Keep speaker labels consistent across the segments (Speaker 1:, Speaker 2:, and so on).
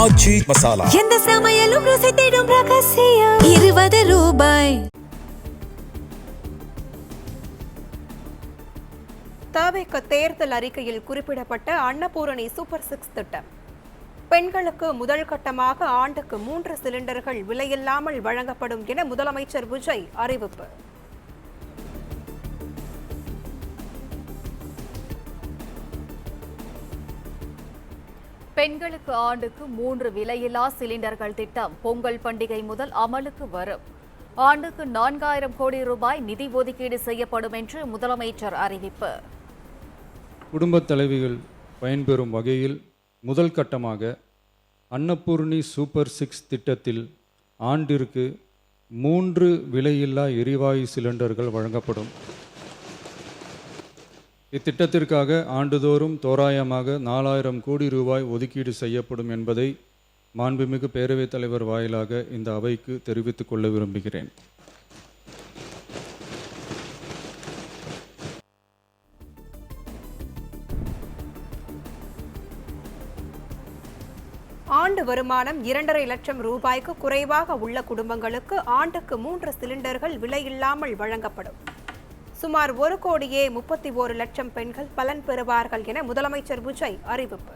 Speaker 1: ஆச்சி மசாலா
Speaker 2: எந்த சமையலும் ருசி தேடும் ரகசியம் 20 ரூபாய்.
Speaker 3: தவிக தேர்தல் அறிக்கையில் குறிப்பிடப்பட்ட அன்னபூரணி சூப்பர் 6 திட்டம். பெண்களுக்கு முதல் கட்டமாக ஆண்டுக்கு 3 சிலிண்டர்கள் விலையில்லாமல் வழங்கப்படும் என முதலமைச்சர் விஜய் அறிவிப்பு.
Speaker 4: பெண்களுக்கு ஆண்டுக்கு 3 விலையில்லா சிலிண்டர்கள் திட்டம் பொங்கல் பண்டிகை முதல் அமலுக்கு வரும். ஆண்டுக்கு 4000 கோடி ரூபாய் நிதி ஒதுக்கீடு செய்யப்படும் என்று முதலமைச்சர் அறிவிப்பு.
Speaker 5: குடும்பத் தலைவிகள் பயன்பெறும் வகையில் முதல் கட்டமாக அன்னபூர்ணி சூப்பர் 6 திட்டத்தில் ஆண்டிற்கு 3 விலையில்லா எரிவாயு சிலிண்டர்கள் வழங்கப்படும். இத்திட்டத்திற்காக ஆண்டுதோறும் தோராயமாக 4000 கோடி ரூபாய் ஒதுக்கீடு செய்யப்படும் என்பதை மாண்புமிகு பேரவைத் தலைவர் வாயிலாக இந்த அவைக்கு தெரிவித்துக் கொள்ள விரும்புகிறேன்.
Speaker 3: ஆண்டு வருமானம் 2.5 லட்சம் ரூபாய்க்கு குறைவாக உள்ள குடும்பங்களுக்கு ஆண்டுக்கு 3 சிலிண்டர்கள் விலையில்லாமல் வழங்கப்படும். சுமார் 1,31 லட்சம் பெண்கள் பலன் பெறுவார்கள் என முதலமைச்சர் விஜய் அறிவிப்பு.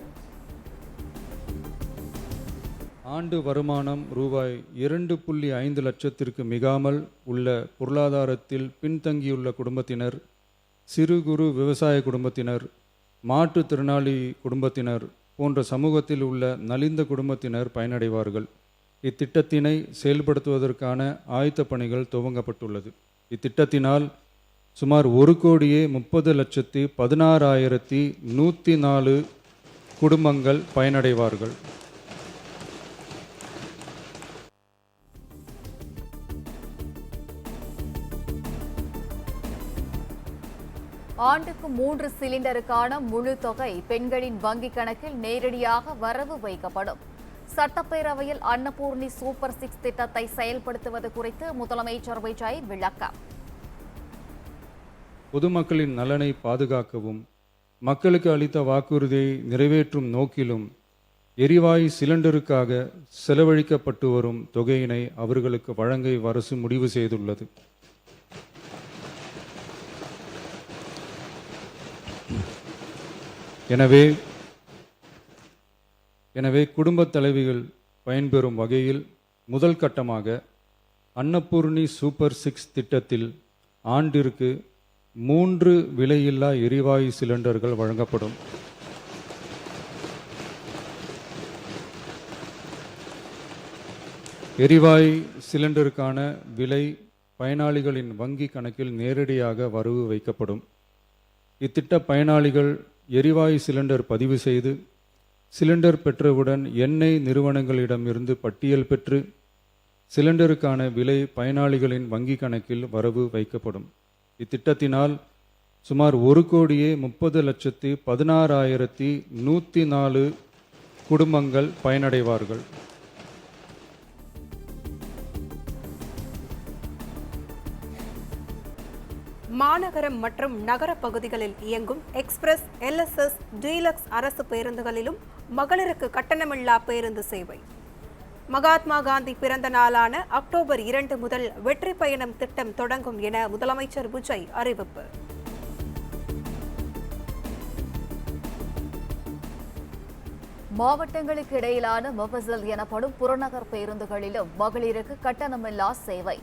Speaker 5: ஆண்டு வருமானம் ரூபாய் 2.5 லட்சத்திற்கு மிகாமல் உள்ள பொருளாதாரத்தில் பின்தங்கியுள்ள குடும்பத்தினர், சிறு குறு விவசாய குடும்பத்தினர், மாற்றுத்திறனாளி குடும்பத்தினர் போன்ற சமூகத்தில் உள்ள நலிந்த குடும்பத்தினர் பயனடைவார்கள். இத்திட்டத்தினை செயல்படுத்துவதற்கான ஆயத்த பணிகள் துவங்கப்பட்டுள்ளது. இத்திட்டத்தினால் சுமார் 1,30,16,104 குடும்பங்கள் பயனடைவார்கள்.
Speaker 4: ஆண்டுக்கு 3 சிலிண்டருக்கான முழு தொகை பெண்களின் வங்கிக் கணக்கில் நேரடியாக வரவு வைக்கப்படும். சட்டப்பேரவையில் அன்னபூர்ணி சூப்பர் 6 திட்டத்தை செயல்படுத்துவது குறித்து முதலமைச்சர் விஜய் விளக்கம்.
Speaker 5: பொதுமக்களின் நலனை பாதுகாக்கவும் மக்களுக்கு அளித்த வாக்குறுதியை நிறைவேற்றும் நோக்கிலும் எரிவாயு சிலிண்டருக்காக செலவழிக்கப்பட்டு வரும் தொகையினை அவர்களுக்கு வழங்க அரசு முடிவு செய்துள்ளது. எனவே குடும்பத் தலைவிகள் பயன்பெறும் வகையில் முதல் கட்டமாக அன்னபூர்ணி சூப்பர் 6 திட்டத்தில் ஆண்டிற்கு 3 விலையில்லா எரிவாயு சிலிண்டர்கள் வழங்கப்படும். எரிவாயு சிலிண்டருக்கான விலை பயனாளிகளின் வங்கி கணக்கில் நேரடியாக வரவு வைக்கப்படும். இத்திட்ட பயனாளிகள் எரிவாயு சிலிண்டர் பதிவு செய்து சிலிண்டர் பெற்றவுடன் எண்ணெய் நிறுவனங்களிடமிருந்து பட்டியல் பெற்று சிலிண்டருக்கான விலை பயனாளிகளின் வங்கி கணக்கில் வரவு வைக்கப்படும். இத்திட்டத்தினால் சுமார் 1,30,16,104 குடும்பங்கள் பயனடைவார்கள்.
Speaker 3: மாநகரம் மற்றும் நகர பகுதிகளில் இயங்கும் எக்ஸ்பிரஸ், LSS, டீலக்ஸ் அரசு பேருந்துகளிலும் மகளிருக்கு கட்டணமில்லா பேருந்து சேவை. மகாத்மா காந்தி பிறந்த நாளான அக்டோபர் 2 முதல் வெற்றி பயணம் திட்டம் தொடங்கும் என முதலமைச்சர் விஜய் அறிவிப்பு.
Speaker 4: மாவட்டங்களுக்கு இடையிலான மொபசல் எனப்படும் புறநகர் பேருந்துகளிலும் மகளிருக்கு கட்டணமில்லா சேவை.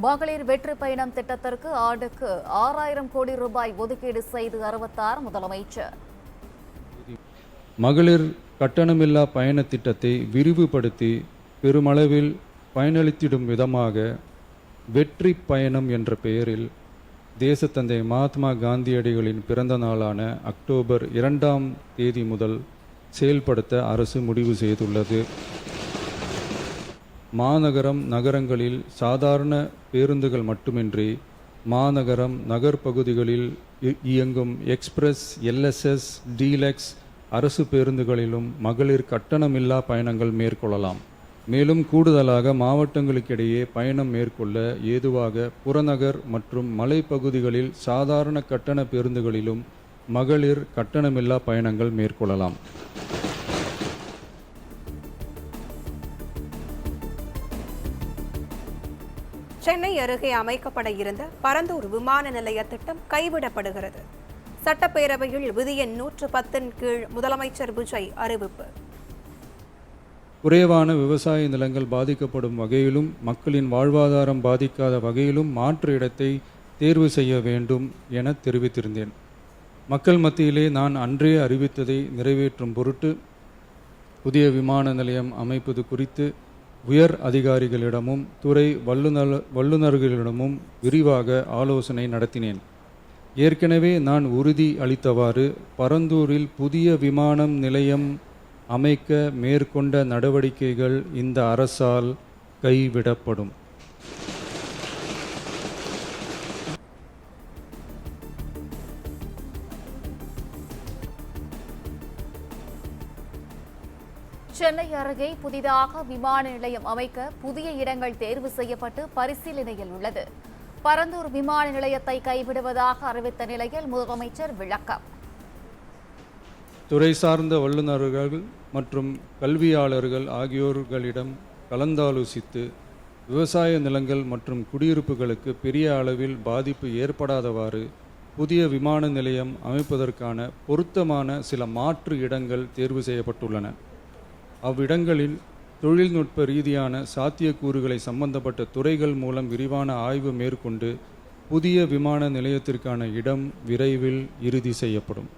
Speaker 4: மகளிர் வெற்றி பயணம் திட்டத்திற்கு ஆண்டுக்கு 6000 கோடி ரூபாய் ஒதுக்கீடு செய்து அறிவித்தார் முதலமைச்சர்.
Speaker 5: மகளிர் கட்டணமில்லா பயண திட்டத்தை விரிவுபடுத்தி பெருமளவில் பயனளித்திடும் விதமாக வெற்றி பயணம் என்ற பெயரில் தேசத்தந்தை மகாத்மா காந்தியடிகளின் பிறந்த நாளான அக்டோபர் 2 முதல் செயல்படுத்த அரசு முடிவு செய்துள்ளது. மாநகரம், நகரங்களில் சாதாரண பேருந்துகள் மட்டுமின்றி மாநகரம், நகர்ப்பகுதிகளில் இயங்கும் எக்ஸ்பிரஸ், LSS, டீலக்ஸ் அரசு பேருந்துகளிலும் மகளிர் கட்டணமில்லா பயணங்கள் மேற்கொள்ளலாம். மேலும் கூடுதலாக மாவட்டங்களுக்கிடையே பயணம் மேற்கொள்ள ஏதுவாக புறநகர் மற்றும் மலைப்பகுதிகளில் சாதாரண கட்டண பேருந்துகளிலும் மகளிர் கட்டணமில்லா பயணங்கள் மேற்கொள்ளலாம்.
Speaker 3: சென்னை அருகே அமைக்கப்பட இருந்த பரந்தூர் விமான நிலைய திட்டம் கைவிடப்படுகிறது. சட்டப்பேரவையில் விதி எண் 110 கீழ் முதலமைச்சர் விஜய் அறிவிப்பு.
Speaker 5: குறைவான விவசாய நிலங்கள் பாதிக்கப்படும் வகையிலும் மக்களின் வாழ்வாதாரம் பாதிக்காத வகையிலும் மாற்று இடத்தை தேர்வு செய்ய வேண்டும் என தெரிவித்திருந்தேன். மக்கள் மத்தியிலே நான் அன்றே அறிவித்ததை நிறைவேற்றும் பொருட்டு புதிய விமான நிலையம் அமைப்பது குறித்து உயர் அதிகாரிகளிடமும் துறை வல்லுநர்களிடமும் விரிவாக ஆலோசனை நடத்தினேன். ஏற்கனவே நான் உறுதி அளித்தவாறு பரந்தூரில் புதிய விமான நிலையம் அமைக்க மேற்கொண்ட நடவடிக்கைகள் இந்த அரசால் கைவிடப்படும்.
Speaker 4: சென்னை அருகே புதிதாக விமான நிலையம் அமைக்க புதிய இடங்கள் தேர்வு செய்யப்பட்டு பரிசீலனையில் உள்ளது. பரந்தூர் விமான நிலையத்தை கைவிடுவதாக அறிவித்த நிலையில் முதலமைச்சர் விளக்கம்.
Speaker 5: துறை சார்ந்த வல்லுநர்கள் மற்றும் கல்வியாளர்கள் ஆகியோர்களிடம் கலந்தாலோசித்து விவசாய நிலங்கள் மற்றும் குடியிருப்புகளுக்கு பெரிய அளவில் பாதிப்பு ஏற்படாதவாறு புதிய விமான நிலையம் அமைப்பதற்கான பொருத்தமான சில மாற்று இடங்கள் தேர்வு செய்யப்பட்டுள்ளன. அவ்விடங்களில் தொழில்நுட்ப ரீதியான சாத்தியக்கூறுகளை சம்பந்தப்பட்ட துறைகள் மூலம் விரிவான ஆய்வு மேற்கொண்டு புதிய விமான நிலையத்திற்கான இடம் விரைவில் இறுதி செய்யப்படும்.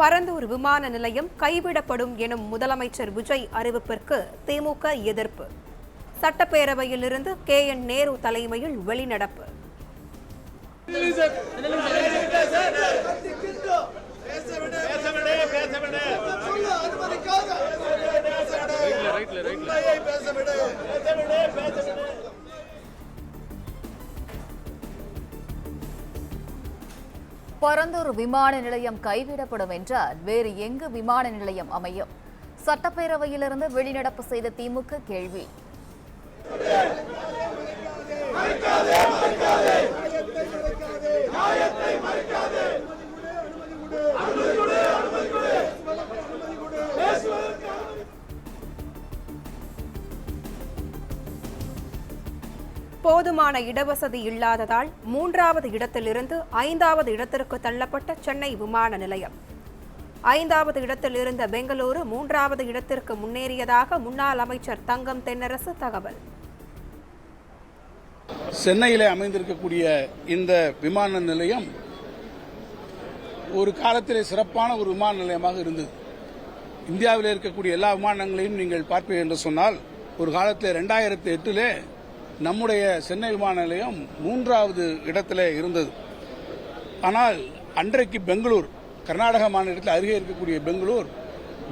Speaker 3: பரந்தூர் விமான நிலையம் கைவிடப்படும் எனும் முதலமைச்சர் விஜய் அறிவிப்பிற்கு திமுக எதிர்ப்பு. சட்டப்பேரவையிலிருந்து KN நேரு தலைமையில் வெளிநடப்பு.
Speaker 4: பரந்தூர் விமான நிலையம் கைவிடப்படும் என்றால் வேறு எங்கு விமான நிலையம் அமையும்? சட்டப்பேரவையிலிருந்து வெளிநடப்பு செய்த திமுக கேள்வி.
Speaker 3: போதுமான இடவசதி இல்லாததால் 3வது இடத்திலிருந்து 5வது இடத்திற்கு தள்ளப்பட்ட சென்னை விமான நிலையம். 5வது இடத்தில் இருந்த பெங்களூரு 3வது இடத்திற்கு முன்னேறியதாக முன்னாள் அமைச்சர் தங்கம் தென்னரசு தகவல்.
Speaker 1: சென்னையிலே அமைந்திருக்கக்கூடிய இந்த விமான நிலையம் ஒரு காலத்திலே சிறப்பான ஒரு விமான நிலையமாக இருந்தது. இந்தியாவில் இருக்கக்கூடிய எல்லா விமானங்களையும் நீங்கள் பார்ப்பீர்கள் என்று சொன்னால் ஒரு காலத்தில் 2008 நம்முடைய சென்னை விமான நிலையம் 3வது இடத்திலே இருந்தது. ஆனால் அன்றைக்கு பெங்களூர், கர்நாடக மாநிலத்தில் அருகே இருக்கக்கூடிய பெங்களூர்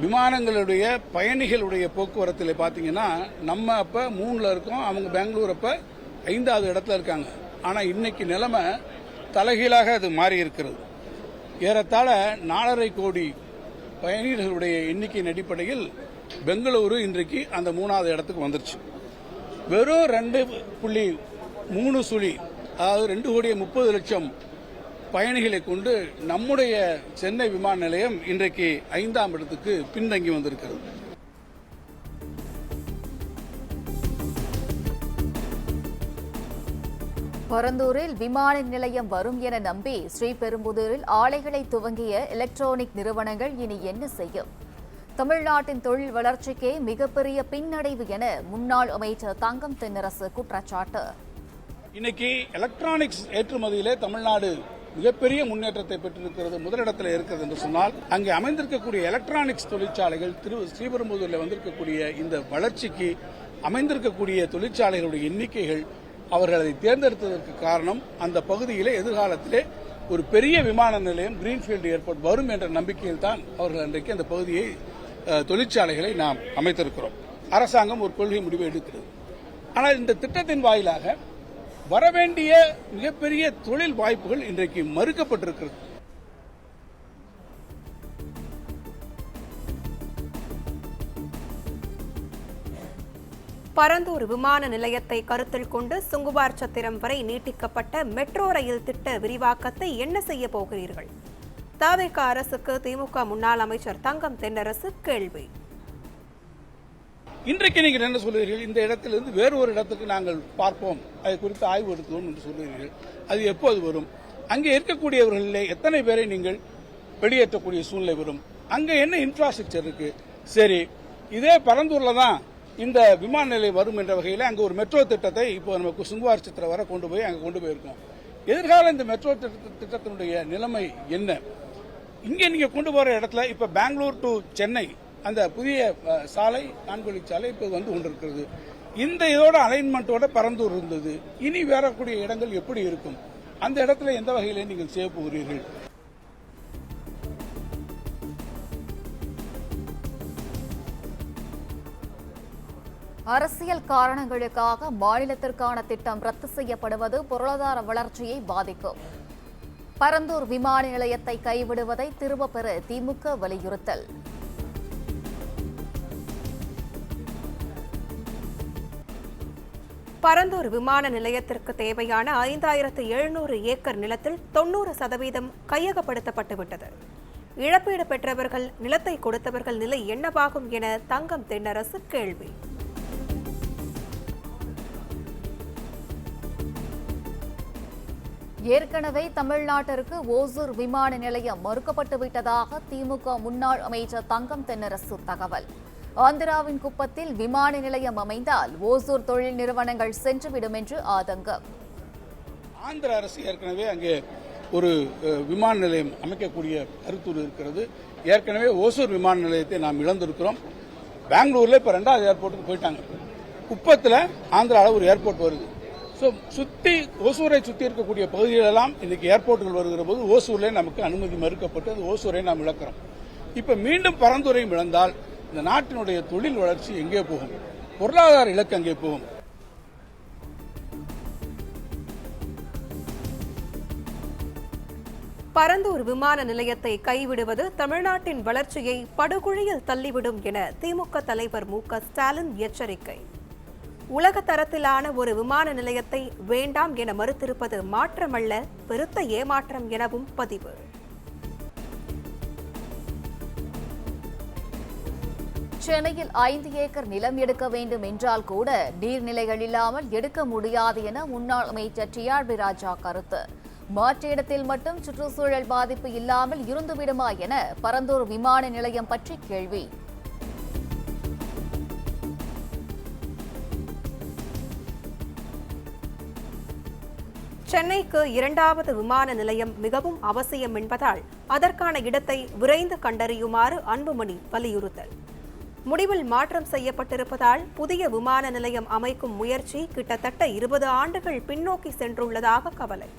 Speaker 1: விமானங்களுடைய பயணிகளுடைய போக்குவரத்தில் பார்த்தீங்கன்னா நம்ம அப்போ 3ல் இருக்கோம், அவங்க பெங்களூர் அப்போ 5வது இடத்துல இருக்காங்க. ஆனால் இன்னைக்கு நிலைமை தலைகீழாக அது மாறி இருக்கிறது. ஏறத்தாழ 4.5 கோடி பயணிகளுடைய எண்ணிக்கையின் அடிப்படையில் பெங்களூரு இன்றைக்கு அந்த 3வது இடத்துக்கு வந்துருச்சு. வெறும் 2.3 அதாவது 2,30,00,000 பயணிகளை கொண்டு நம்முடைய சென்னை விமான நிலையம் இன்றைக்கு 5ஆம் இடத்துக்கு பின்தங்கி வந்திருக்கிறது.
Speaker 4: பரந்தூரில் விமான நிலையம் வரும் என நம்பி ஸ்ரீபெரும்புதூரில் ஆலைகளை துவங்கிய எலக்ட்ரானிக் நிறுவனங்கள் இனி என்ன செய்யும்? தமிழ்நாட்டின் தொழில் வளர்ச்சிக்கே மிகப்பெரிய பின்னடைவு என முன்னாள் அமைச்சர் தங்கம் தென்னரசு குற்றச்சாட்டு.
Speaker 1: இன்னைக்கு எலக்ட்ரானிக்ஸ் ஏற்றுமதியிலே தமிழ்நாடு மிகப்பெரிய முன்னேற்றத்தை பெற்றிருக்கிறது, முதலிடத்தில் இருக்கிறது என்று சொன்னால் அங்கே அமைந்திருக்கக்கூடிய எலக்ட்ரானிக்ஸ் தொழிற்சாலைகள் ஸ்ரீபெரும்புதூரில் வந்திருக்கக்கூடிய இந்த வளர்ச்சிக்கு அமைந்திருக்கக்கூடிய தொழிற்சாலைகளுடைய எண்ணிக்கைகள் அவர்கள் அதை தேர்ந்தெடுத்ததற்கு காரணம் அந்த பகுதியிலே எதிர்காலத்திலே ஒரு பெரிய விமான நிலையம் கிரீன்ஃபீல்டு ஏர்போர்ட் வரும் என்ற நம்பிக்கையில் தான் அவர்கள் அன்றைக்கு அந்த பகுதியை தொழிற்சாலைகளை நாம் அமைத்திருக்கிறோம். அரசாங்கம் ஒரு கொள்கை முடிவை எடுக்கிறது. ஆனால் இந்த திட்டத்தின் வாயிலாக வரவேண்டிய மிகப்பெரிய தொழில் வாய்ப்புகள் இன்றைக்கு மறுக்கப்பட்டிருக்கிறது.
Speaker 3: பரந்தூர் விமான நிலையத்தை கருத்தில் கொண்டு சுங்குவார் சத்திரம் வரை நீட்டிக்கப்பட்ட மெட்ரோ ரயில் திட்ட விரிவாக்கத்தை என்ன செய்ய போகிறீர்கள்? தவிக அரசுக்கு திமுக முன்னாள் அமைச்சர் தங்கம் தென்னரசு கேள்வி.
Speaker 1: இன்றைக்கு நீங்கள் என்ன சொல்லுவீர்கள்? இந்த இடத்திலிருந்து வேறு ஒரு இடத்துக்கு நாங்கள் பார்ப்போம், அது குறித்து ஆய்வு எடுத்துவோம் என்று சொல்லுவீர்கள். அது எப்போது வரும்? அங்கே இருக்கக்கூடியவர்களிலே எத்தனை பேரை நீங்கள் வெளியேற்றக்கூடிய சூழ்நிலை வரும்? அங்கே என்ன இன்ஃப்ராஸ்ட்ரக்சர் இருக்கு? சரி, இதே பரந்தூர்ல தான் இந்த விமான நிலையம் வரும் என்ற வகையில் அங்கே ஒரு மெட்ரோ திட்டத்தை இப்போ நமக்கு சுங்குவார் சித்திர வர கொண்டு போய் அங்கே கொண்டு போயிருக்கோம். எதிர்கால இந்த மெட்ரோ திட்டத்தினுடைய நிலைமை என்ன? இங்கே நீங்க கொண்டு போற இடத்துல இப்ப பெங்களூர் டு சென்னை அந்த புதிய சாலை, நான்கு சாலை இப்போ வந்து கொண்டிருக்கிறது. இந்த இதோட அலைன்மெண்டோட பரந்தூர் இருந்தது. இனி வரக்கூடிய இடங்கள் எப்படி இருக்கும்? அந்த இடத்துல எந்த வகையில நீங்கள் செய்ய போகிறீர்கள்?
Speaker 4: அரசியல் காரணங்களுக்காக மாநிலத்திற்கான திட்டம் ரத்து செய்யப்படுவது பொருளாதார வளர்ச்சியை பாதிக்கும். பரந்தூர் விமான நிலையத்தை கைவிடுவதை திரும்பப் பெற திமுக வலியுறுத்தல்.
Speaker 3: பரந்தூர் விமான நிலையத்திற்கு தேவையான 5700 ஏக்கர் நிலத்தில் 90% கையகப்படுத்தப்பட்டுவிட்டது. இழப்பீடு பெற்றவர்கள், நிலத்தை கொடுத்தவர்கள் நிலை என்னவாகும் என தங்கம் தென்னரசு கேள்வி.
Speaker 4: ஏற்கனவே தமிழ்நாட்டிற்கு ஓசூர் விமான நிலையம் மறுக்கப்பட்டுவிட்டதாக திமுக முன்னாள் அமைச்சர் தங்கம் தென்னரசு தகவல். ஆந்திராவின் குப்பத்தில் விமான நிலையம் அமைந்தால் ஓசூர் தொழில் நிறுவனங்கள் சென்றுவிடும் என்று ஆதங்கம்.
Speaker 1: ஆந்திர அரசு ஏற்கனவே அங்கே ஒரு விமான நிலையம் அமைக்கக்கூடிய கருத்தூர் இருக்கிறது. ஏற்கனவே ஓசூர் விமான நிலையத்தை நாம் இழந்திருக்கிறோம். பெங்களூர்ல இப்ப 2வது ஏர்போர்ட்டுக்கு போயிட்டாங்க. குப்பத்தில் ஆந்திராவில் ஒரு ஏர்போர்ட் வருது. சுத்தி ஓசூரை சுத்தி இருக்கக்கூடிய பகுதிகளெல்லாம் இன்னைக்கு ஏர்போர்ட்டுகள் வருகிற போது ஓசூர்ல நமக்கு அனுமதி மறுக்கப்பட்டு அது ஓசூரை நாம் இழக்கிறோம். இப்ப மீண்டும் பரந்தூரையும் இழந்தால் இந்த நாட்டினுடைய தொழில் வளர்ச்சி எங்கே போகும்? பொருளாதார இலக்கு அங்கே போகும்.
Speaker 3: பரந்தூர் விமான நிலையத்தை கைவிடுவது தமிழ்நாட்டின் வளர்ச்சியை படுகுழியில் தள்ளிவிடும் என திமுக தலைவர் மு.க. ஸ்டாலின் எச்சரிக்கை. உலக தரத்திலான ஒரு விமான நிலையத்தை வேண்டாம் என மறுத்திருப்பது மாற்றமல்ல, பெருத்த ஏமாற்றம் எனவும் பதிவு.
Speaker 4: சென்னையில் 5 ஏக்கர் நிலம் எடுக்க வேண்டும் என்றால் கூட நீர்நிலைகள் இல்லாமல் எடுக்க முடியாது என முன்னாள் அமைச்சர் டி.ஆர்.பி. ராஜா கருத்து. மாற்று இடத்தில் மட்டும் சுற்றுச்சூழல் பாதிப்பு இல்லாமல் இருந்துவிடுமா என பரந்தூர் விமான நிலையம் பற்றி கேள்வி.
Speaker 3: சென்னைக்கு 2வது விமான நிலையம் மிகவும் அவசியம் என்பதால் அதற்கான இடத்தை விரைந்து கண்டறியுமாறு அன்புமணி வலியுறுத்தல். முடிவில் மாற்றம் செய்யப்பட்டிருப்பதால் புதிய விமான நிலையம் அமைக்கும் முயற்சி கிட்டத்தட்ட 20 ஆண்டுகள் பின்னோக்கி சென்றுள்ளதாக கவலை.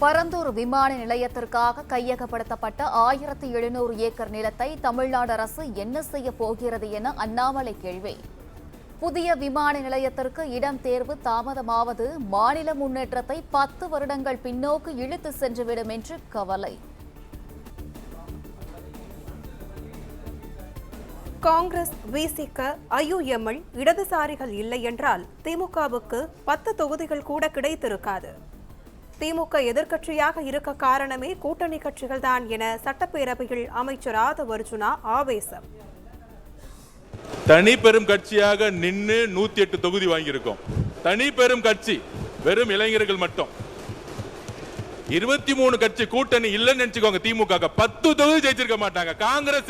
Speaker 4: பரந்தூர் விமான நிலையத்திற்காக கையகப்படுத்தப்பட்ட 1700 ஏக்கர் நிலத்தை தமிழ்நாடு அரசு என்ன செய்ய போகிறது என அண்ணாமலை கேள்வி. புதிய விமான நிலையத்திற்கு இடம் தேர்வு தாமதமாவது மாநில முன்னேற்றத்தை 10 வருடங்கள் பின்னோக்கு இழுத்து சென்றுவிடும் என்று கவலை.
Speaker 3: காங்கிரஸ், விசிக, ஐயுஎம்எல் இடதுசாரிகள் இல்லை என்றால் திமுகவுக்கு 10 தொகுதிகள் கூட கிடைத்திருக்காது. திமுக எதிர்க்கட்சியாக இருக்க காரணமே கூட்டணி கட்சிகள் தான் என சட்டப்பேரவையில் அமைச்சர் ஆதவ் அர்ஜுனா ஆவேசம்.
Speaker 6: தனி பெரும் கட்சியாக நின்று 108 தொகுதி வாங்கியிருக்கோம். தனி பெரும் கட்சி வெறும் இளைஞர்கள் மட்டும். 23 கட்சி கூட்டணி இல்லைன்னு நினைச்சுக்கோங்க. திமுக 10 தொகுதி ஜெயிச்சிருக்க மாட்டாங்க. காங்கிரஸ்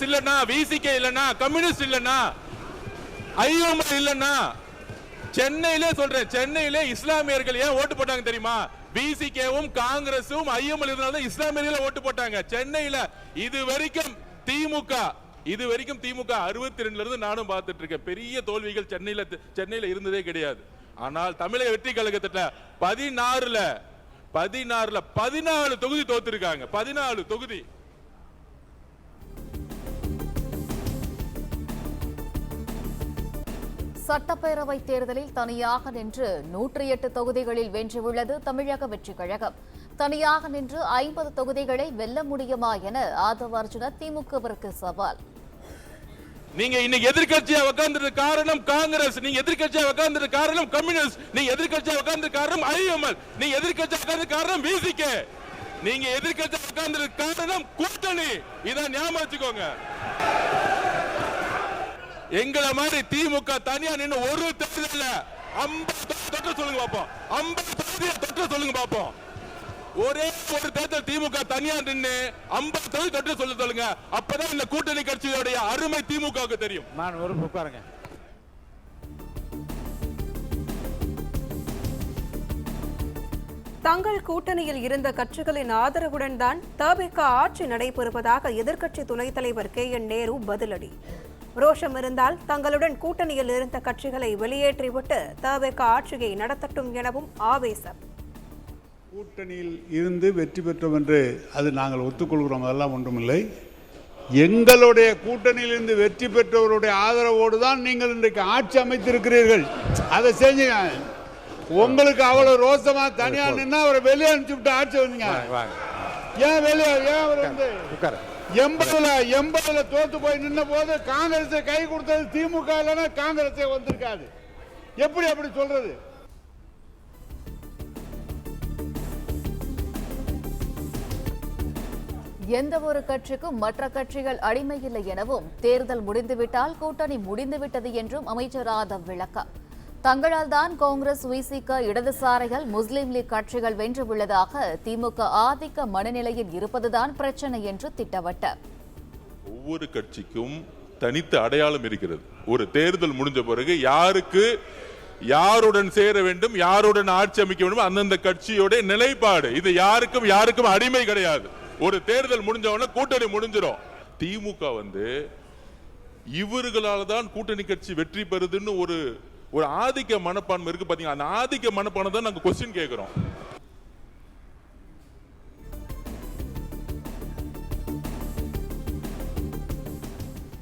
Speaker 6: இல்லன்னா, விசிகே இல்லன்னா, கம்யூனிஸ்ட் இல்லன்னா, ஐஎம்எல் இல்லன்னா, சென்னையிலே சொல்றேன், சென்னையிலே இஸ்லாமியர்கள் ஏன் ஓட்டு போட்டாங்க தெரியுமா? விசிகேவும் காங்கிரஸும் ஐஎம்எல் இருந்தாலும் இஸ்லாமியர்கள் ஓட்டு போட்டாங்க சென்னையில. இது வரைக்கும் திமுக 62ல இருந்து நானும் பார்த்துட்டு இருக்கேன். பெரிய தோல்விகள் சென்னையில இருந்ததே கிடையாது. ஆனால் தமிழக வெற்றி கழகத்துல 16ல 14 தொகுதி தோத்துருக்காங்க. 14 தொகுதி.
Speaker 4: சட்டப்பேரவை தேர்தலில் தனியாக நின்று 108 தொகுதிகளில் வென்றுள்ளது தமிழக வெற்றி கழகம். தனியாக நின்று 50 தொகுதிகளை வெல்ல முடியுமா என ஆதவ் அர்ஜுனா திமுகவிற்கு சவால்.
Speaker 6: நீங்க இன்னைக்கு எதிர்க்கட்சியா உட்கார்ந்தது காரணம் காங்கிரஸ், நீங்க எதிர்க்கட்சியா உட்கார்ந்தது காரணம் கம்யூனிஸ்ட், நீங்க எதிர்க்கட்சியா உட்கார்ந்தது காரணம் IML, நீங்க எதிர்க்கட்சியா உட்கார்ந்தது காரணம் VCK, நீங்க எதிர்க்கட்சியா உட்கார்ந்தது காரணம் கூட்டணி. இதான் ஞாபகம் வச்சுக்கோங்க. எங்களை மாதிரி திமுக தனியா நின்று ஒரு தேர்தல்ல 50 தொற்று சொல்லுங்க பாப்போம், 50 தொற்று சொல்லுங்க பாப்போம். ஒரே ஒரு தேர்தல் திமுக தனியா நின்று 50 தொற்று சொல்லுங்க. அப்பதான் இந்த கூட்டணி கட்சியோடைய அருமை திமுகவுக்கு தெரியும்.
Speaker 7: நான் ஒரு உட்காருங்க.
Speaker 3: தங்கள் கூட்டணியில் இருந்த கட்சிகளின் ஆதரவுடன் தான் தவிக ஆட்சி நடைபெறுவதாக எதிர்க்கட்சி துணைத் தலைவர் KN நேரு பதிலடி. ரோஷம் இருந்தால் தங்களுடன் கூட்டணியில் இருந்த கட்சிகளை வெளியேற்றிவிட்டு தவிக ஆட்சியை நடத்தட்டும் எனவும் ஆவேசம்.
Speaker 8: கூட்டணியில் இருந்து வெற்றி பெற்றோம் என்று அது நாங்கள் ஒத்துக்கொள்கிறோம், அதெல்லாம் ஒன்றுமில்லை. எங்களுடைய கூட்டணியில் இருந்து வெற்றி பெற்றவருடைய ஆதரவோடு தான் நீங்கள் இன்றைக்கு ஆட்சி அமைத்திருக்கிறீர்கள். அதை செஞ்சுங்க. உங்களுக்கு அவ்வளவு ரோசமா தனியா நின்னா அவரை வெளியே அனுப்பிச்சு விட்டு ஆட்சி வந்தீங்க. ஏன் வெளியே, ஏன் அவர் வந்து 80ல தோத்து போய் நின்ன போது காங்கிரஸை கை கொடுத்தது திமுக இல்லைன்னா காங்கிரஸே வந்திருக்காது. எப்படி அப்படி சொல்றது?
Speaker 4: எந்த ஒரு கட்சிக்கும் மற்ற கட்சிகள் அடிமையில்லை எனவும் தேர்தல் முடிந்துவிட்டால் கூட்டணி முடிந்துவிட்டது என்றும் அமைச்சர் ஆதவ் விளக்கம். தங்களால் தான் காங்கிரஸ், VCK, இடதுசாரிகள், முஸ்லீம் லீக் கட்சிகள் வென்றுள்ளதாக திமுக ஆதிக்க மனநிலையில் இருப்பதுதான் பிரச்சனை என்று திட்டவட்டார்.
Speaker 6: ஒவ்வொரு கட்சிக்கும் தனித்த அடையாளம் இருக்கிறது. ஒரு தேர்தல் முடிஞ்ச பிறகு யாருக்கு யாருடன் சேர வேண்டும், யாருடன் ஆட்சி அமைக்க வேண்டும், அந்தந்த கட்சியோட நிலைப்பாடு. இது யாருக்கும் அடிமை கிடையாது. ஒரு தேர்தல் முடிஞ்சவன கூட்டணி முடிஞ்சிடும். திமுக வந்து இவர்களால் தான் கூட்டணி கட்சி வெற்றி பெறுதுன்னு ஒரு ஆதிக்க மனப்பான்மை இருக்கு பாத்தீங்க. அந்த ஆதிக்க மனப்பான்மை தான் நாங்க क्वेश्चन கேக்குறோம்.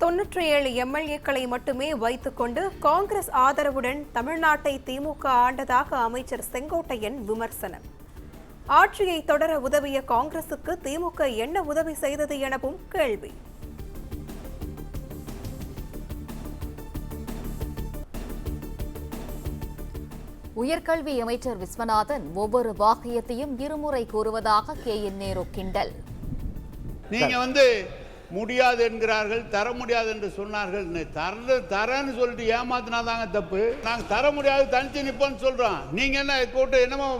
Speaker 3: தொன்னூற்றி 7 MLA-க்களை மட்டுமே வைத்துக்கொண்டு காங்கிரஸ் ஆதரவுடன் தமிழ்நாட்டை திமுக ஆண்டதாக அமைச்சர் செங்கோட்டையன் விமர்சனம். ஆட்சியை தொடர உதவிய காங்கிரசுக்கு திமுக என்ன உதவி செய்தது எனவும் கேள்வி.
Speaker 4: உயர்கல்வி அமைச்சர் விஸ்வநாதன் ஒவ்வொரு வாக்கியத்தையும் இருமுறை கூறுவதாக KN நேரு கிண்டல்.
Speaker 8: நீங்க வந்து முடியாது என்கிறார்கள், தர முடியாது என்று சொன்னார்கள். தரன்னு சொல்லிட்டு ஏமாத்தினாதாங்க தப்பு. நாங்க தர முடியாது, தனிச்சு நிப்போம்னு சொல்றோம். நீங்க என்ன கூட்டம் என்னமோ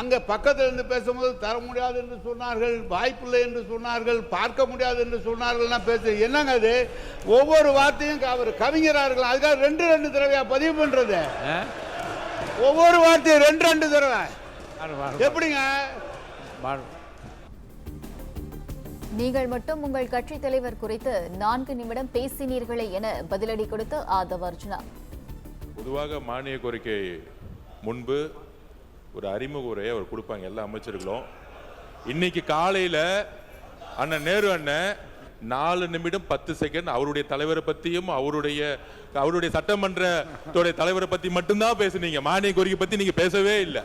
Speaker 8: அங்க பக்கத்துல இருந்து பேசும்போது தர முடியாது என்று சொன்னார்கள், வாய்ப்பில்லை என்று சொன்னார்கள், பார்க்க முடியாது என்று சொன்னார்கள் பேச என்னங்க அது? ஒவ்வொரு வார்த்தையும் அவர் கவிஞரார்கள், அதுக்காக 2 தடவையா பதிவு பண்றது? ஒவ்வொரு வார்த்தையும் 2 தடவை எப்படிங்க?
Speaker 4: நீங்கள் மட்டும் உங்கள் கட்சி தலைவர் குறித்து 4 நிமிடம் பேசினீர்களே என பதிலடி கொடுத்த ஆதவ் அர்ஜுனா.
Speaker 6: பொதுவாக மானிய கோரிக்கை முன்பு ஒரு அறிமுக உரையை அவர் கொடுப்பாங்க எல்லா அமைச்சர்களும். இன்னைக்கு காலையில அண்ணன் நேரு அண்ணன் 4 நிமிடம் 10 செகண்ட் அவருடைய தலைவரை பத்தியும் அவருடைய சட்டமன்ற தலைவரை பத்தி மட்டும்தான் பேசுனீங்க. மானிய கோரிக்கை பத்தி நீங்க பேசவே இல்லை.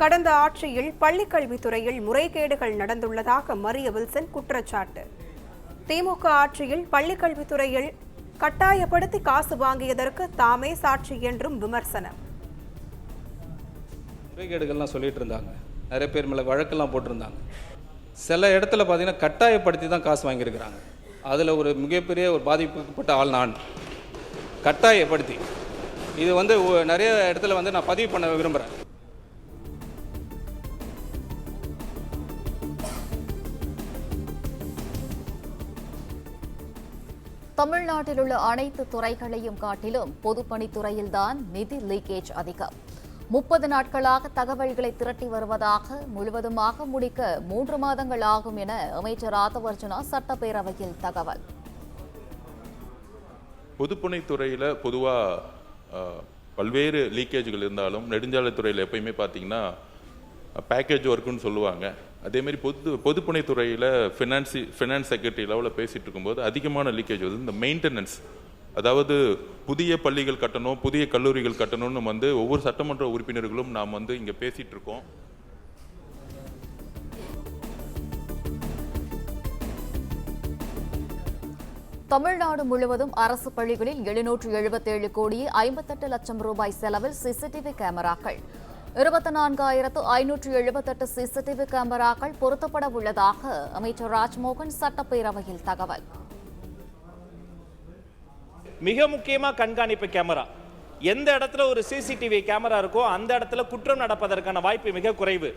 Speaker 3: கடந்த ஆட்சியில் பள்ளிக்கல்வித்துறையில் முறைகேடுகள் நடந்துள்ளதாக மரிய வில்சன் குற்றச்சாட்டு. திமுக ஆட்சியில் பள்ளிக்கல்வித்துறையில் கட்டாயப்படுத்தி காசு வாங்கியதற்கு தாமே சாட்சி என்றும் விமர்சனம்.
Speaker 9: முறைகேடுகள்லாம் சொல்லிட்டு இருந்தாங்க, நிறைய பேர் மேலே வழக்கெல்லாம் போட்டிருந்தாங்க. சில இடத்துல பார்த்தீங்கன்னா கட்டாயப்படுத்தி தான் காசு வாங்கியிருக்கிறாங்க. அதில் ஒரு மிகப்பெரிய ஒரு பாதிப்புப்பட்ட ஆள் நான். கட்டாயப்படுத்தி இது வந்து நிறைய இடத்துல வந்து நான் பதிவு பண்ண விரும்புகிறேன்.
Speaker 4: தமிழ்நாட்டில் உள்ள அனைத்து துறைகளையும் காட்டிலும் பொதுப்பணித்துறையில்தான் நிதி லீக்கேஜ் அதிகம். 30 நாட்களாக தகவல்களை திரட்டி வருவதாக முழுவதுமாக முடிக்க 3 மாதங்கள் ஆகும் என அமைச்சர் ஆதவ் அர்ஜுனா சட்டப்பேரவையில் தகவல்.
Speaker 6: பொதுப்பணித்துறையில் பொதுவாக பல்வேறு லீக்கேஜ்கள் இருந்தாலும் நெடுஞ்சாலைத்துறையில் எப்பயுமே பார்த்தீங்கன்னா பேக்கேஜ் ஒர்க்குன்னு சொல்லுவாங்க. அதேமாதிரி பொதுப்பணித்துறையில் ஃபினான்ஸ் செக்ரட்டரி லெவலில் பேசிகிட்டு இருக்கும்போது அதிகமான லீக்கேஜ் வந்து இந்த மெயின்டெனன்ஸ், அதாவது புதிய பள்ளிகள் கட்டணும், புதிய கல்லூரிகள் கட்டணும்னு வந்து ஒவ்வொரு சட்டமன்ற உறுப்பினர்களும் நாம் வந்து இங்கே பேசிகிட்டு இருக்கோம்.
Speaker 4: தமிழ்நாடு முழுவதும் அரசு பள்ளிகளில் 777 கோடியே 58 லட்சம் ரூபாய் செலவில் சிசிடிவி கேமராக்கள் 24,578 சிசிடிவி கேமராக்கள் பொருத்தப்பட உள்ளதாக அமைச்சர் ராஜ்மோகன் சட்டப்பேரவையில் தகவல்.
Speaker 7: மிக முக்கியமாக கண்காணிப்பு கேமரா, எந்த இடத்துல ஒரு சிசிடிவி கேமரா இருக்கோ அந்த இடத்துல குற்றம் நடப்பதற்கான வாய்ப்பு மிக குறைவு.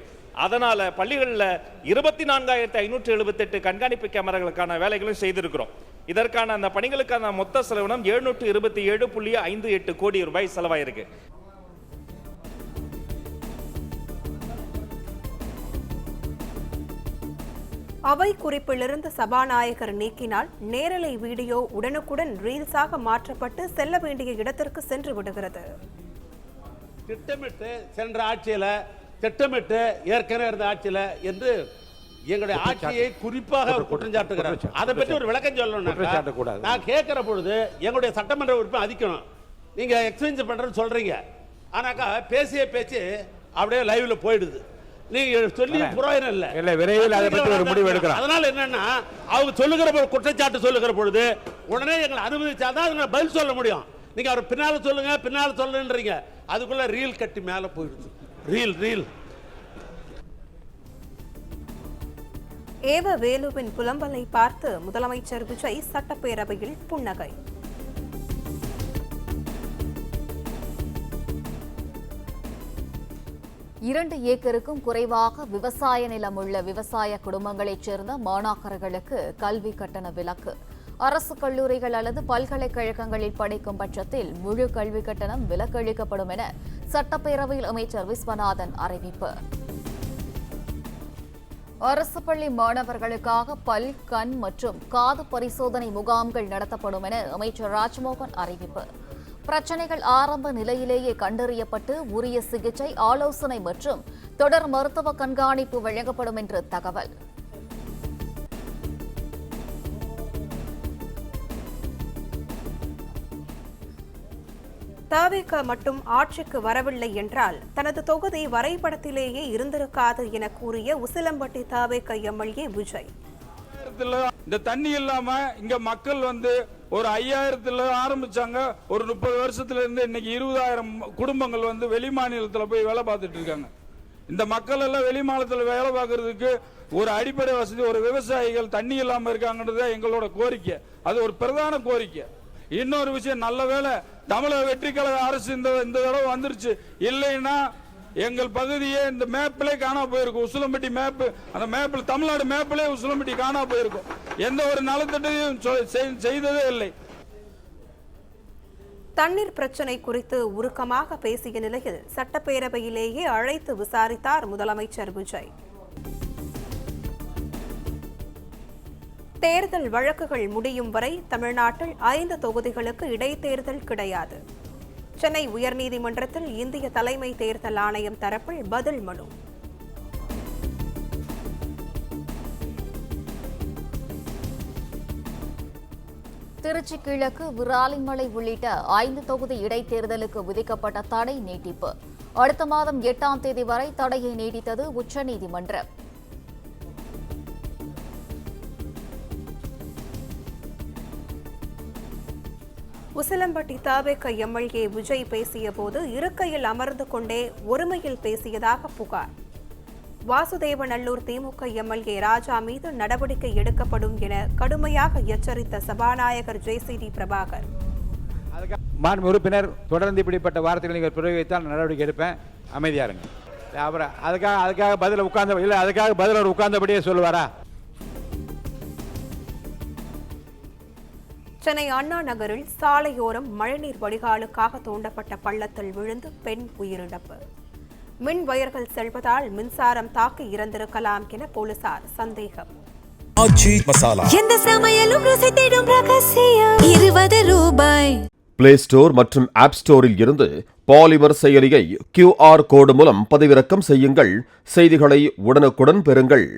Speaker 7: அதனால பள்ளிகளில் 24,578 கண்காணிப்பு கேமராக்களுக்கான வேலைகளும் செய்திருக்கிறோம். இதற்கான அந்த பணிகளுக்கான மொத்த செலவினம் 727.58 கோடி ரூபாய் செலவாயிருக்கு.
Speaker 3: அவை குறிப்பிலிருந்து சபாநாயகர் நீக்கினால் நேரலை வீடியோ உடனுக்குடன் ரீல்ஸாக மாற்றப்பட்டு செல்ல வேண்டிய இடத்திற்கு சென்று விடுகிறது.
Speaker 10: திட்டமிட்டு சென்ற ஆட்சியில், திட்டமிட்டு ஏற்கனவே இருந்த ஆட்சியில் என்று எங்களுடைய ஆட்சியை குறிப்பாக குற்றம் சாட்டுகிறார். அதை பற்றி ஒரு விளக்கம் சொல்லணும். நான் கேட்கிற பொழுது எங்களுடைய சட்டமன்ற உறுப்பினர் அதிக்கணும். நீங்க எக்ஸ்பென்ஸ் பண்றேன்னு சொல்றீங்க, ஆனாக்கா பேசிய பேச்சு அப்படியே லைவ்ல போயிடுது. நீங்க சொல்லி புரோஜனம் இல்ல, விரைவில் அதை பற்றி ஒரு முடிவு எடுக்கிறோம். அதனால என்னன்னா, அவங்க சொல்லுகிற பொழுது, குற்றச்சாட்டு சொல்லுகிற பொழுது உடனே எங்களை அனுமதிச்சாதான் அதுங்களை பதில் சொல்ல முடியும். நீங்க அவர் பின்னால சொல்லுங்க, பின்னால சொல்லுன்றீங்க, அதுக்குள்ள ரீல் கட்டி மேல போயிடுது. ரீல்
Speaker 3: ஏவ வேலுவின் புலம்பலை பார்த்து முதலமைச்சர் விஜய் சட்டப்பேரவையில் புன்னகை.
Speaker 4: இரண்டு ஏக்கருக்கும் குறைவாக விவசாய நிலம் உள்ள விவசாய குடும்பங்களைச் சேர்ந்த மாணாக்கர்களுக்கு கல்வி கட்டண விலக்கு. அரசு கல்லூரிகள் அல்லது பல்கலைக்கழகங்களில் படிக்கும் பட்சத்தில் முழு கல்வி கட்டணம் விலக்களிக்கப்படும் என சட்டப்பேரவையில் அமைச்சர் விஸ்வநாதன் அறிவிப்பு. அரசு பள்ளி மாணவர்களுக்காக பல், கண் மற்றும் காது பரிசோதனை முகாம்கள் நடத்தப்படும் என அமைச்சர் ராஜ்மோகன் அறிவிப்பு. பிரச்சனைகள் ஆரம்ப நிலையிலேயே கண்டறியப்பட்டு உரிய சிகிச்சை, ஆலோசனை மற்றும் தொடர் மருத்துவ கண்காணிப்பு வழங்கப்படும் என்று தகவல்.
Speaker 3: தவிக மட்டும் ஆட்சிக்கு வரவில்லை என்றால் தனது தொகுதி வரைபடத்திலேயே இருந்திருக்காது என கூறிய உசிலம்பட்டி தவிக எம்எல்ஏ விஜய்.
Speaker 11: இந்த தண்ணி இல்லாம இங்க மக்கள் ஒரு 5000 ஆரம்பிச்சாங்க. ஒரு 30 வருஷத்துல இருந்து இன்னைக்கு 20,000 குடும்பங்கள் வெளி மாநிலத்தில் போய் வேலை பார்த்துட்டு இருக்காங்க. இந்த மக்கள் எல்லாம் வெளி மாநிலத்தில் வேலை பார்க்கறதுக்கு ஒரு அடிப்படை வசதி, ஒரு விவசாயிகள் தண்ணி இல்லாம இருக்காங்கன்றத எங்களோட கோரிக்கை. அது ஒரு பிரதான கோரிக்கை. இன்னொரு விஷயம், நல்ல வேளை தமிழக வெற்றி கழக அரசு இந்த தடவை வந்துருச்சு. இல்லைன்னா எங்கள் பகுதியே இந்த மேப்பிலே காணா போயிருக்கும். உசிலம்பட்டி மேப், அந்த மேப்பில், தமிழ்நாடு மேப்பிலே உசிலம்பட்டி காணா போயிருக்கும். எந்த ஒரு நலத்திட்டையும் செய்ததே இல்லை.
Speaker 3: தண்ணீர் பிரச்சினை குறித்து உருக்கமாக பேசிய நிலையில் சட்டப்பேரவையிலேயே அழைத்து விசாரித்தார் முதலமைச்சர் விஜய். தேர்தல் வழக்குகள் முடியும் வரை தமிழ்நாட்டில் 5 தொகுதிகளுக்கு இடைத்தேர்தல் கிடையாது. சென்னை உயர்நீதிமன்றத்தில் இந்திய தலைமை தேர்தல் ஆணையம் தரப்பில் பதில் மனு.
Speaker 4: திருச்சி கிழக்கு, விராலிமலை உள்ளிட்ட 5 தொகுதி இடைத்தேர்தலுக்கு விதிக்கப்பட்ட தடை நீட்டிப்பு. அடுத்த மாதம் 8ஆம் தேதி வரை தடையை நீடித்தது உச்சநீதிமன்றம்.
Speaker 3: உசிலம்பட்டி தவிக எம்எல்ஏ விஜய் பேசிய போது இருக்கையில் அமர்ந்து கொண்டே ஒருமையில் பேசியதாக புகார். வாசுதேவநல்லூர் திமுக எம்எல்ஏ ராஜா மீது நடவடிக்கை எடுக்கப்படும் என கடுமையாக எச்சரித்த சபாநாயகர் ஜேசிடி பிரபாகர்.
Speaker 12: மாண்பு உறுப்பினர் தொடர்ந்து இப்படிப்பட்ட வார்த்தைகளை நீங்கள் பிரயோகித்தால் நடவடிக்கை எடுப்பேன், அமைதியா இருங்க. அப்புறம் அதுக்காக பதில் உட்கார்ந்த இல்லை, அதுக்காக பதில் அவர் உட்கார்ந்தபடியே சொல்லுவாரா?
Speaker 3: சென்னை அண்ணா நகரில் சாலையோரம் மழைநீர் வடிகாலுக்காக தோண்டப்பட்ட பள்ளத்தில் விழுந்து பெண் உயிரிழப்பு. மின் வயர்கள் செல்வதால் மின்சாரம் தாக்கி இறந்திருக்கலாம் என போலீசார் சந்தேகம்.
Speaker 2: எந்த சமையலும் ருசி தேடும் ரகசியம் 20 ரூபாய்.
Speaker 13: பிளே ஸ்டோர் மற்றும் ஆப் ஸ்டோரில் இருந்து பாலிமர் செயலியை QR கோடு மூலம் பதிவிறக்கம் செய்யுங்கள். செய்திகளை உடனுக்குடன் பெறுங்கள்.